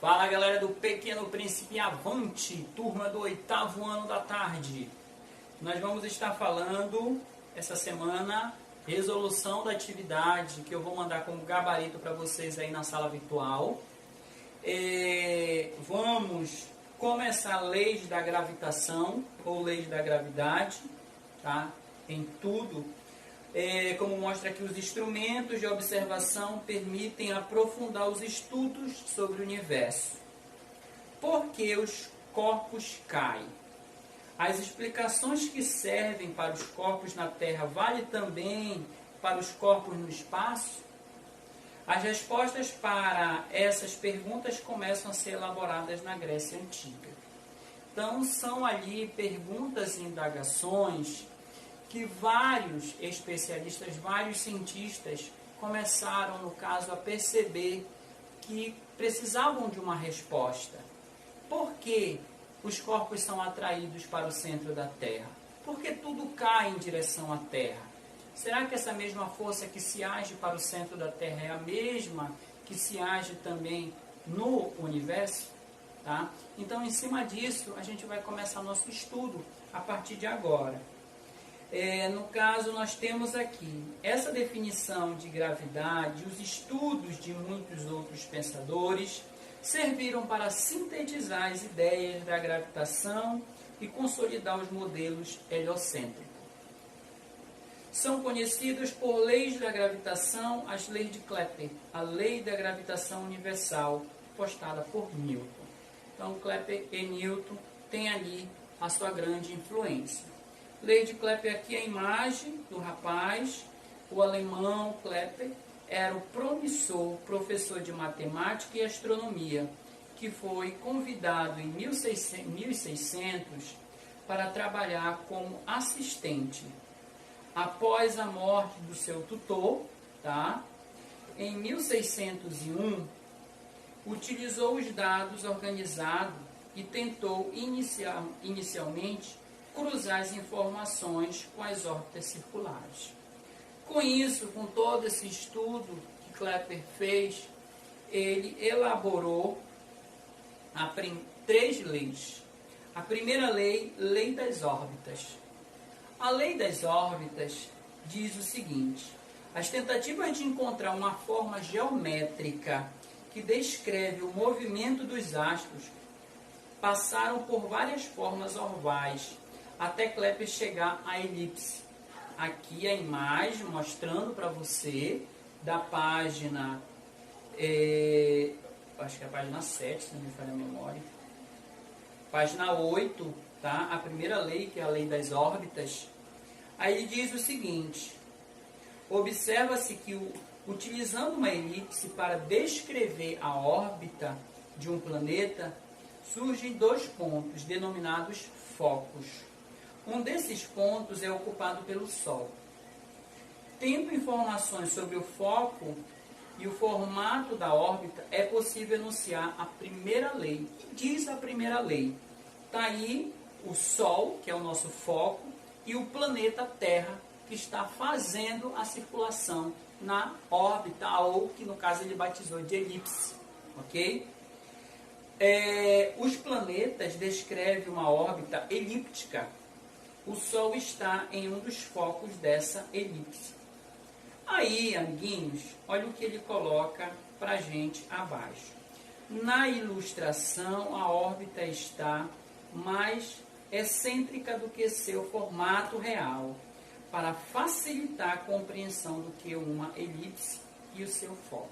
Fala galera do Pequeno Príncipe Avante, turma do 8º ano da tarde. Nós vamos estar falando essa semana resolução da atividade que eu vou mandar como gabarito para vocês aí na sala virtual. Vamos começar leis da gravitação ou leis da gravidade, tá? Em tudo. Como mostra aqui, os instrumentos de observação permitem aprofundar os estudos sobre o universo. Por que os corpos caem? As explicações que servem para os corpos na Terra valem também para os corpos no espaço? As respostas para essas perguntas começam a ser elaboradas na Grécia Antiga. Então, são ali perguntas e indagações que vários especialistas, vários cientistas começaram, no caso, a perceber que precisavam de uma resposta. Por que os corpos são atraídos para o centro da Terra? Por que tudo cai em direção à Terra? Será que essa mesma força que se age para o centro da Terra é a mesma que se age também no universo? Tá? Então, em cima disso, a gente vai começar nosso estudo a partir de agora. No caso, nós temos aqui essa definição de gravidade. Os estudos de muitos outros pensadores serviram para sintetizar as ideias da gravitação e consolidar os modelos heliocêntricos. São conhecidos por leis da gravitação as leis de Kepler, a lei da gravitação universal, postada por Newton. Então, Kepler e Newton têm ali a sua grande influência. Lei de Kepler, aqui a imagem do rapaz, o alemão Kepler, era o promissor professor de matemática e astronomia, que foi convidado em 1600 para trabalhar como assistente. Após a morte do seu tutor, tá? Em 1601, utilizou os dados organizados e tentou inicialmente cruzar as informações com as órbitas circulares. Com isso, com todo esse estudo que Kepler fez, ele elaborou três leis. A primeira lei, lei das órbitas. A lei das órbitas diz o seguinte: as tentativas de encontrar uma forma geométrica que descreve o movimento dos astros passaram por várias formas ovais, até Kepler chegar à elipse. Aqui a imagem mostrando para você da página, acho que é a página 7, se não me falha a memória. Página 8, tá? A primeira lei, que é a lei das órbitas. Aí ele diz o seguinte: observa-se que utilizando uma elipse para descrever a órbita de um planeta, surgem dois pontos denominados focos. Um desses pontos é ocupado pelo Sol. Tendo informações sobre o foco e o formato da órbita, é possível enunciar a primeira lei. E diz a primeira lei: está aí o Sol, que é o nosso foco, e o planeta Terra, que está fazendo a circulação na órbita, ou que no caso ele batizou de elipse. Ok? Os planetas descrevem uma órbita elíptica. O Sol está em um dos focos dessa elipse. Aí, amiguinhos, olha o que ele coloca para a gente abaixo. Na ilustração, a órbita está mais excêntrica do que seu formato real, para facilitar a compreensão do que uma elipse e o seu foco.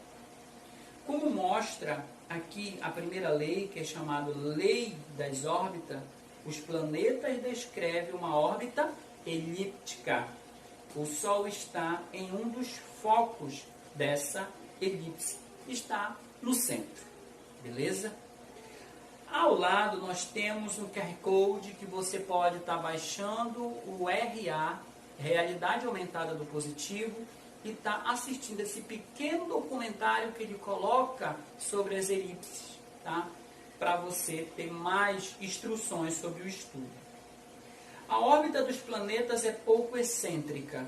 Como mostra aqui a primeira lei, que é chamada lei das órbitas, os planetas descrevem uma órbita elíptica. O Sol está em um dos focos dessa elipse. Está no centro. Beleza? Ao lado nós temos um QR Code que você pode estar baixando o RA, Realidade Aumentada do Positivo, e está assistindo esse pequeno documentário que ele coloca sobre as elipses, tá? Para você ter mais instruções sobre o estudo. A órbita dos planetas é pouco excêntrica.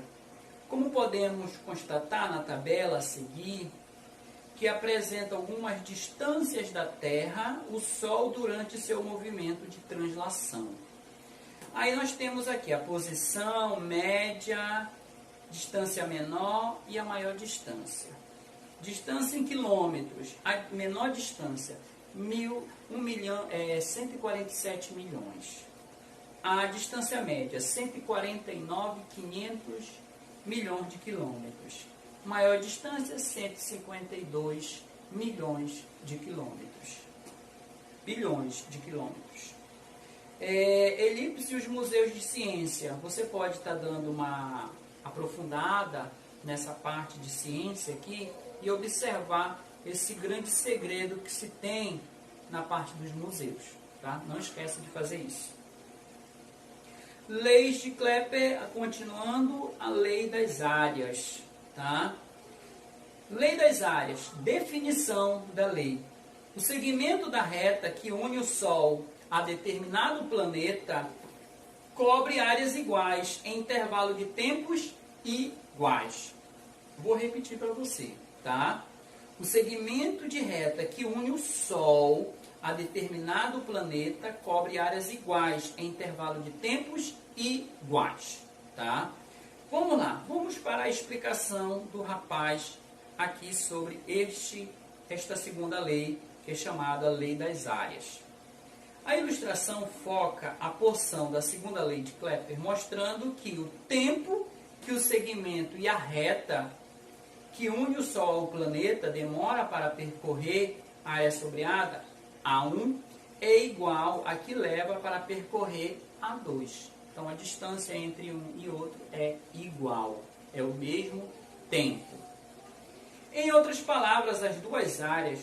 Como podemos constatar na tabela a seguir, que apresenta algumas distâncias da Terra, o Sol durante seu movimento de translação. Aí nós temos aqui a posição, média, distância menor e a maior distância. Distância em quilômetros, a menor distância, 147 milhões. A distância média, 149.500 milhões de quilômetros. Maior distância, 152 milhões de quilômetros. Bilhões de quilômetros. Elipse e os museus de ciência. Você pode estar dando uma aprofundada nessa parte de ciência aqui e observar esse grande segredo que se tem na parte dos museus. Tá? Não esqueça de fazer isso. Leis de Kepler, continuando a lei das áreas. Tá? Lei das áreas, definição da lei. O segmento da reta que une o Sol a determinado planeta cobre áreas iguais em intervalo de tempos iguais. Vou repetir para você, tá? O segmento de reta que une o Sol a determinado planeta cobre áreas iguais em intervalo de tempos iguais, tá? Vamos lá, vamos para a explicação do rapaz aqui sobre esta segunda lei, que é chamada Lei das Áreas. A ilustração foca a porção da segunda lei de Kepler, mostrando que o tempo que o segmento e a reta que une o Sol ao planeta demora para percorrer a área sombreada, A1, é igual a que leva para percorrer A2. Então, a distância entre um e outro é igual, é o mesmo tempo. Em outras palavras, as duas áreas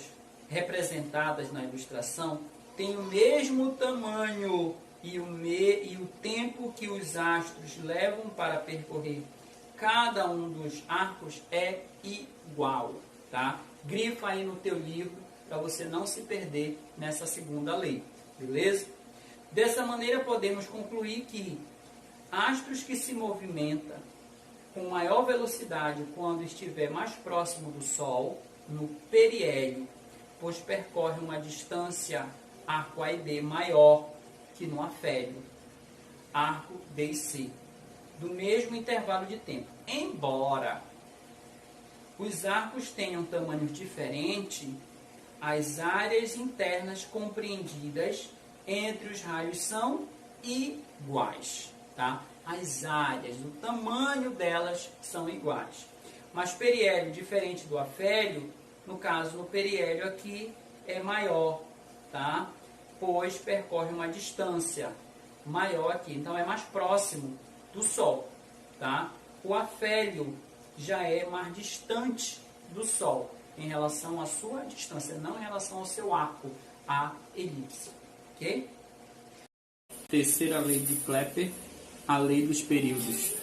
representadas na ilustração têm o mesmo tamanho e o tempo que os astros levam para percorrer cada um dos arcos é igual, tá? Grifa aí no teu livro para você não se perder nessa segunda lei, beleza? Dessa maneira podemos concluir que astros que se movimentam com maior velocidade quando estiver mais próximo do Sol, no periélio, pois percorre uma distância arco A e B maior que no afélio, arco D e C, do mesmo intervalo de tempo. Embora os arcos tenham tamanhos diferentes, as áreas internas compreendidas entre os raios são iguais, tá? As áreas, o tamanho delas são iguais. Mas periélio, diferente do afélio, no caso, no periélio aqui é maior, tá? Pois percorre uma distância maior aqui, então é mais próximo do Sol, tá? O afélio já é mais distante do Sol em relação à sua distância, não em relação ao seu arco, a elipse, ok? Terceira lei de Kepler, a lei dos períodos.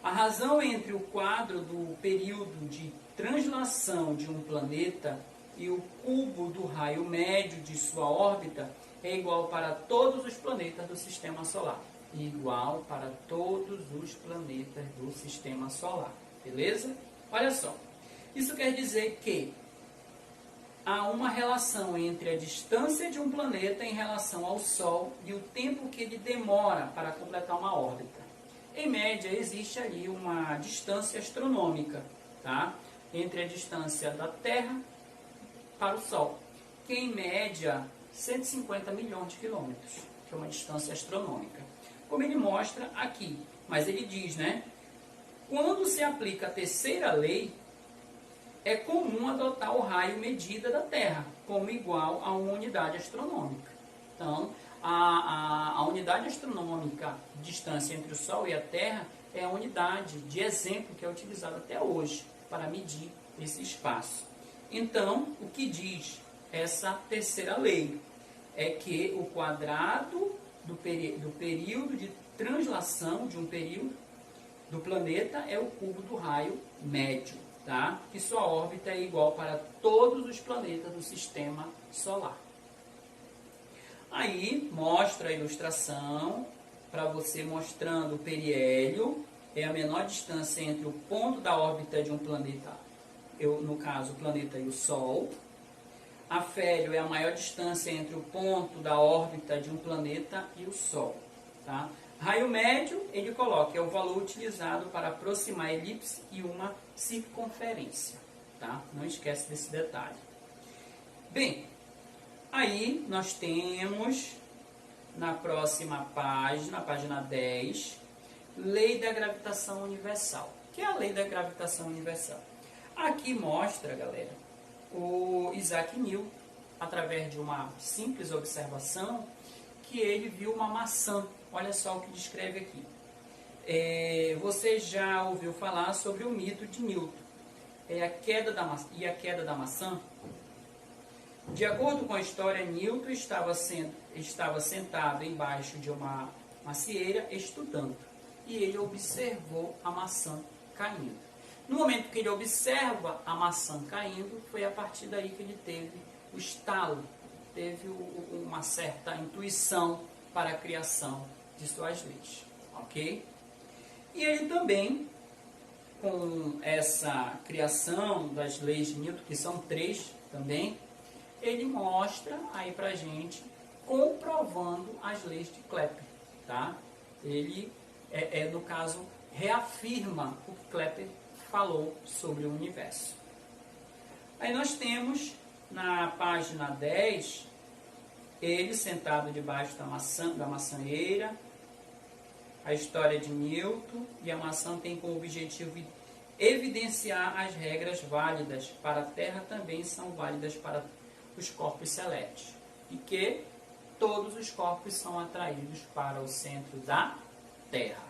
A razão entre o quadro do período de translação de um planeta e o cubo do raio médio de sua órbita é igual para todos os planetas do Sistema Solar. Igual para todos os planetas do Sistema Solar. Beleza? Olha só. Isso quer dizer que há uma relação entre a distância de um planeta em relação ao Sol e o tempo que ele demora para completar uma órbita. Em média, existe ali uma distância astronômica, tá? Entre a distância da Terra para o Sol, que em média 150 milhões de quilômetros, que é uma distância astronômica. Como ele mostra aqui, mas ele diz, né? Quando se aplica a terceira lei, é comum adotar o raio medida da Terra como igual a uma unidade astronômica. Então, a unidade astronômica de distância entre o Sol e a Terra é a unidade de exemplo que é utilizada até hoje para medir esse espaço. Então, o que diz essa terceira lei é que o quadrado do período de translação de um período do planeta é o cubo do raio médio, tá? Que sua órbita é igual para todos os planetas do Sistema Solar. Aí mostra a ilustração para você mostrando o periélio, é a menor distância entre o ponto da órbita de um planeta no caso, o planeta e o Sol. Afélio é a maior distância entre o ponto da órbita de um planeta e o Sol. Tá? Raio médio, ele coloca, é o valor utilizado para aproximar a elipse e uma circunferência. Tá? Não esquece desse detalhe. Bem, aí nós temos, na próxima página, página 10, Lei da Gravitação Universal. O que é a Lei da Gravitação Universal? Aqui mostra, galera, o Isaac Newton, através de uma simples observação, que ele viu uma maçã. Olha só o que descreve aqui. Você já ouviu falar sobre o mito de Newton. A queda da maçã? De acordo com a história, Newton estava sentado embaixo de uma macieira estudando. E ele observou a maçã caindo. No momento que ele observa a maçã caindo, foi a partir daí que ele teve o estalo, teve uma certa intuição para a criação de suas leis. Ok? E ele também, com essa criação das leis de Newton, que são 3 também, ele mostra aí pra gente, comprovando as leis de Kepler. Tá? Ele, no caso, reafirma o que Kepler falou sobre o universo. Aí nós temos, na página 10, ele sentado debaixo da maçanheira, a história de Newton, e a maçã tem como objetivo evidenciar as regras válidas para a Terra também são válidas para os corpos celestes, e que todos os corpos são atraídos para o centro da Terra.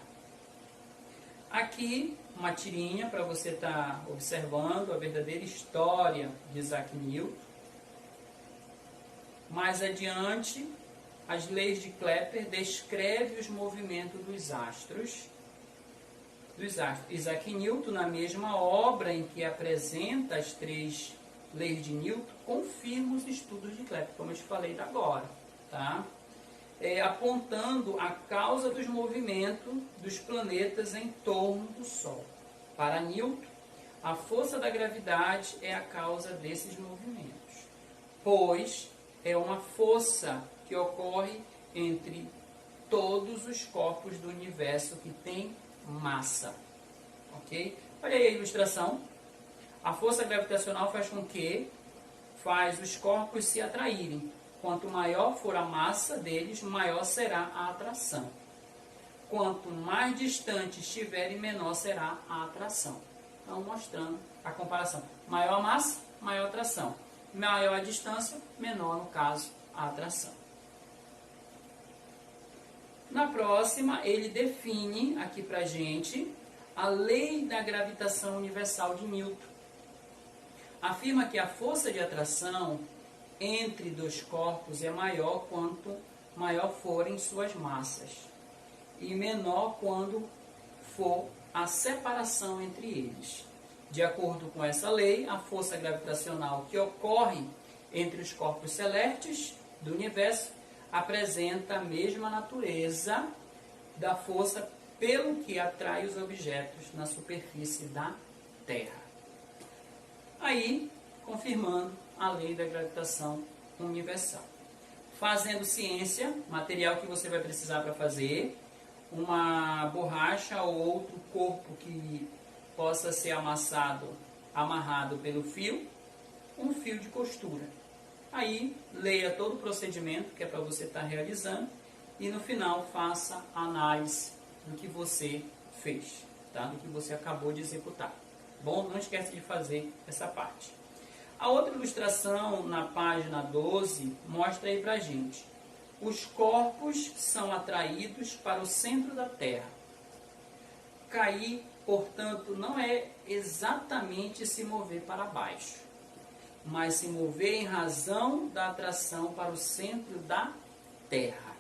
Aqui, uma tirinha para você estar observando a verdadeira história de Isaac Newton. Mais adiante, as leis de Kepler descrevem os movimentos dos astros. Isaac Newton, na mesma obra em que apresenta as 3 leis de Newton, confirma os estudos de Kepler, como eu te falei agora, tá? Apontando a causa dos movimentos dos planetas em torno do Sol. Para Newton, a força da gravidade é a causa desses movimentos, pois é uma força que ocorre entre todos os corpos do universo que tem massa. Ok? Olha aí a ilustração. A força gravitacional faz com que os corpos se atraírem. Quanto maior for a massa deles, maior será a atração. Quanto mais distante estiverem, menor será a atração. Então, mostrando a comparação. Maior a massa, maior a atração. Maior a distância, menor, no caso, a atração. Na próxima, ele define aqui pra gente a lei da gravitação universal de Newton. Afirma que a força de atração entre 2 corpos é maior quanto maior forem suas massas e menor quando for a separação entre eles. De acordo com essa lei, a força gravitacional que ocorre entre os corpos celestes do universo apresenta a mesma natureza da força pelo que atrai os objetos na superfície da Terra. Aí, confirmando a lei da gravitação universal. Fazendo ciência, material que você vai precisar para fazer, uma borracha ou outro corpo que possa ser amarrado pelo fio, um fio de costura. Aí, leia todo o procedimento que é para você estar realizando e no final faça a análise do que você fez, tá? Do que você acabou de executar. Bom, não esquece de fazer essa parte. A outra ilustração, na página 12, mostra aí pra gente. Os corpos são atraídos para o centro da Terra. Cair, portanto, não é exatamente se mover para baixo, mas se mover em razão da atração para o centro da Terra,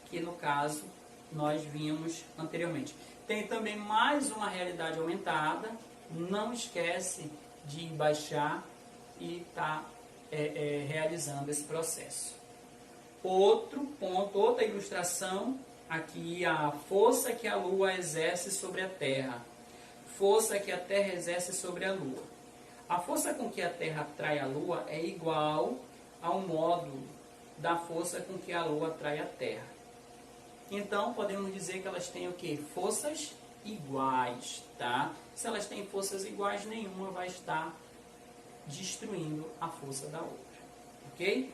que no caso nós vimos anteriormente. Tem também mais uma realidade aumentada, não esquece de baixar e está realizando esse processo. Outro ponto, outra ilustração, aqui a força que a Lua exerce sobre a Terra, força que a Terra exerce sobre a Lua. A força com que a Terra atrai a Lua é igual ao módulo da força com que a Lua atrai a Terra. Então, podemos dizer que elas têm o quê? Forças iguais, tá? Se elas têm forças iguais, nenhuma vai estar destruindo a força da outra, ok?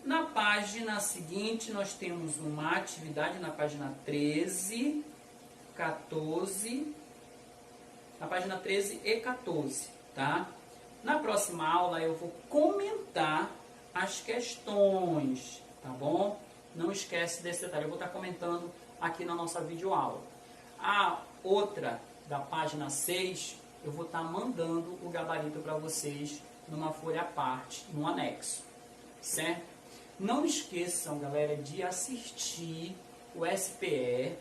Na página seguinte, nós temos uma atividade na página 13, 14, na página 13 e 14, tá? Na próxima aula eu vou comentar as questões, tá bom? Não esquece desse detalhe, eu vou estar comentando aqui na nossa videoaula. A outra, da página 6, eu vou estar mandando o gabarito para vocês numa folha à parte, num anexo, certo? Não esqueçam, galera, de assistir o SPE,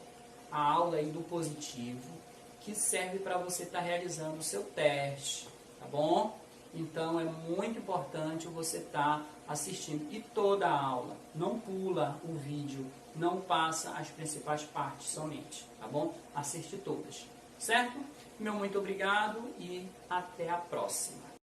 a aula aí do positivo, que serve para você estar realizando o seu teste, tá bom? Então é muito importante você estar assistindo e toda a aula. Não pula o vídeo, não passa as principais partes somente, tá bom? Assiste todas, certo? Meu muito obrigado e até a próxima.